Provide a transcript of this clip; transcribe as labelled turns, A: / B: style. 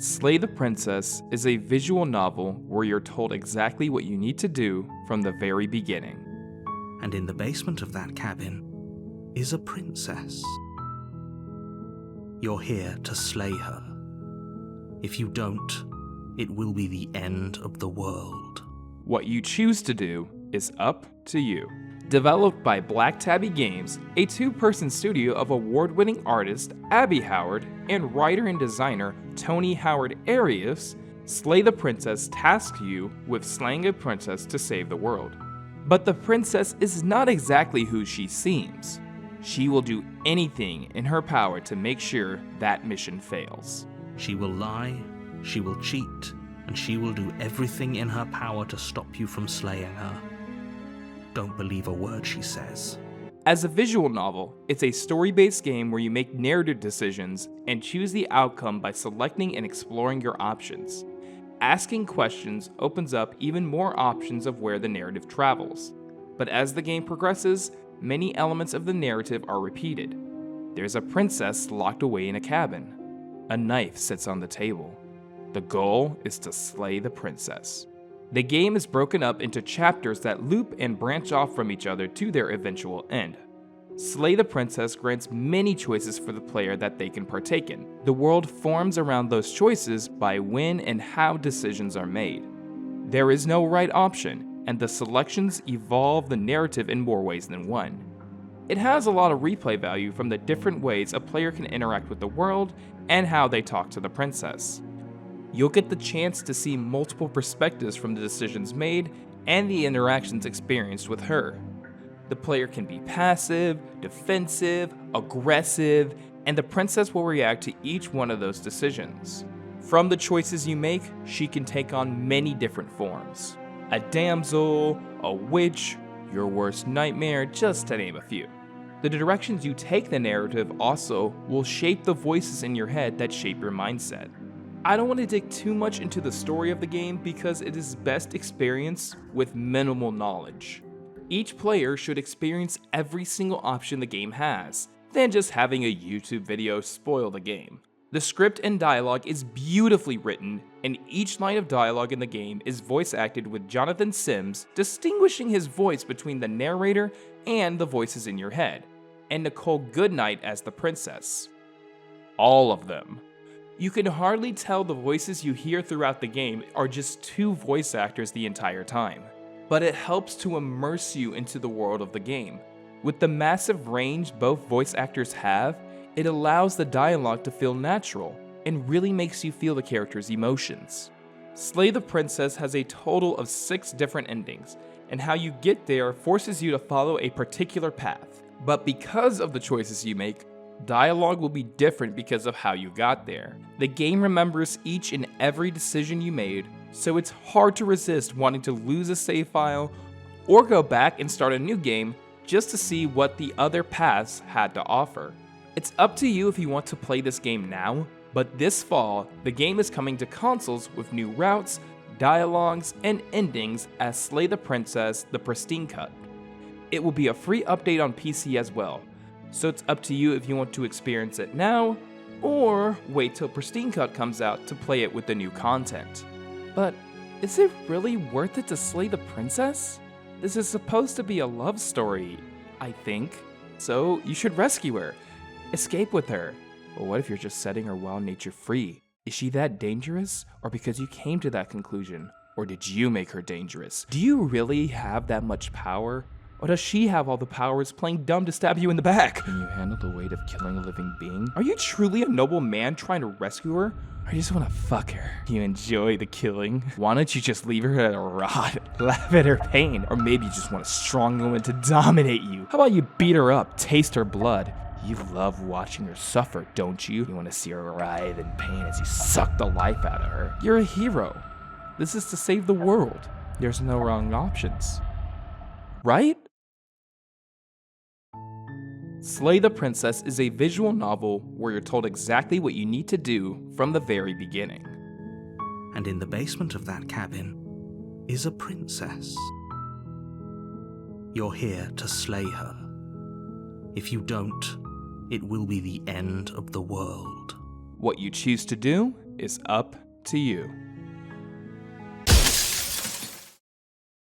A: Slay the Princess is a visual novel where you're told exactly what you need to do from the very beginning.
B: And in the basement of that cabin is a princess. You're here to slay her. If you don't, it will be the end of the world.
A: What you choose to do is up to you. Developed by Black Tabby Games, a two-person studio of award-winning artist Abby Howard and writer and designer Tony Howard Arias, Slay the Princess tasks you with slaying a princess to save the world. But the princess is not exactly who she seems. She will do anything in her power to make sure that mission fails.
B: She will lie, she will cheat, and she will do everything in her power to stop you from slaying her. Don't believe a word she says.
A: As a visual novel, it's a story-based game where you make narrative decisions and choose the outcome by selecting and exploring your options. Asking questions opens up even more options of where the narrative travels. But as the game progresses, many elements of the narrative are repeated. There's a princess locked away in a cabin. A knife sits on the table. The goal is to slay the princess. The game is broken up into chapters that loop and branch off from each other to their eventual end. Slay the Princess grants many choices for the player that they can partake in. The world forms around those choices by when and how decisions are made. There is no right option, and the selections evolve the narrative in more ways than one. It has a lot of replay value from the different ways a player can interact with the world and how they talk to the princess. You'll get the chance to see multiple perspectives from the decisions made and the interactions experienced with her. The player can be passive, defensive, aggressive, and the princess will react to each one of those decisions. From the choices you make, she can take on many different forms. A damsel, a witch, your worst nightmare, just to name a few. The directions you take the narrative also will shape the voices in your head that shape your mindset. I don't want to dig too much into the story of the game because it is best experienced with minimal knowledge. Each player should experience every single option the game has, than just having a YouTube video spoil the game. The script and dialogue is beautifully written, and each line of dialogue in the game is voice acted with Jonathan Sims distinguishing his voice between the narrator and the voices in your head, and Nicole Goodnight as the princess. All of them. You can hardly tell the voices you hear throughout the game are just two voice actors the entire time, but it helps to immerse you into the world of the game. With the massive range both voice actors have, it allows the dialogue to feel natural and really makes you feel the character's emotions. Slay the Princess has a total of 6 different endings, and how you get there forces you to follow a particular path. But because of the choices you make, dialogue will be different because of how you got there. The game remembers each and every decision you made, so it's hard to resist wanting to lose a save file or go back and start a new game just to see what the other paths had to offer. It's up to you if you want to play this game now, but this fall, the game is coming to consoles with new routes, dialogues, and endings as Slay the Princess: The Pristine Cut. It will be a free update on PC as well, so it's up to you if you want to experience it now, or wait till Pristine Cut comes out to play it with the new content. But is it really worth it to slay the princess? This is supposed to be a love story, I think, so you should rescue her, escape with her. But what if you're just setting her wild nature free? Is she that dangerous, or because you came to that conclusion? Or did you make her dangerous? Do you really have that much power? Or does she have all the powers playing dumb to stab you in the back? Can you handle the weight of killing a living being? Are you truly a noble man trying to rescue her? Or you just want to fuck her? You enjoy the killing? Why don't you just leave her at a rot, laugh at her pain? Or maybe you just want a strong woman to dominate you? How about you beat her up, taste her blood? You love watching her suffer, don't you? You want to see her writhe in pain as you suck the life out of her. You're a hero. This is to save the world. There's no wrong options. Right? Slay the Princess is a visual novel where you're told exactly what you need to do from the very beginning.
B: And in the basement of that cabin is a princess. You're here to slay her. If you don't, it will be the end of the world.
A: What you choose to do is up to you.